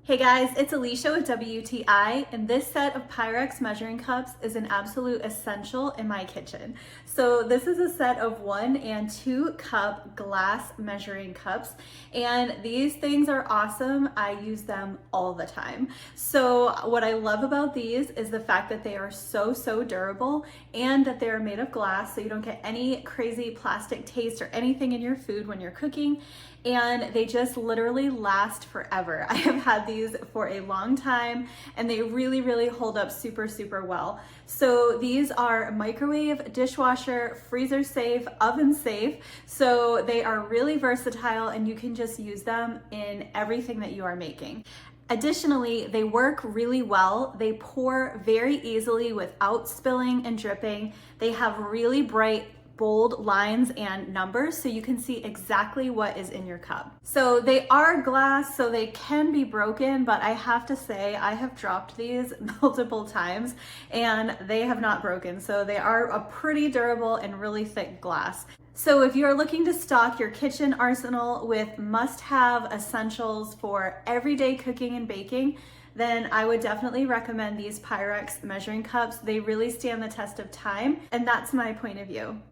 Hey guys, it's Alicia with WTI, and this set of Pyrex measuring cups is an absolute essential in my kitchen. So this is a set of 1 and 2 cup glass measuring cups, and these things are awesome. I use them all the time. So what I love about these is the fact that they are so durable and that they're made of glass, so you don't get any crazy plastic taste or anything in your food when you're cooking, and they just literally last forever. I have had these for a long time and they really hold up super well. So these are microwave, dishwasher, freezer safe, oven safe. So they are really versatile and you can just use them in everything that you are making. Additionally, they work really well. They pour very easily without spilling and dripping. They have really bright bold lines and numbers so you can see exactly what is in your cup. So they are glass, so they can be broken, but I have to say I have dropped these multiple times and they have not broken. So they are a pretty durable and really thick glass. So if you're looking to stock your kitchen arsenal with must-have essentials for everyday cooking and baking, then I would definitely recommend these Pyrex measuring cups. They really stand the test of time, and that's my point of view.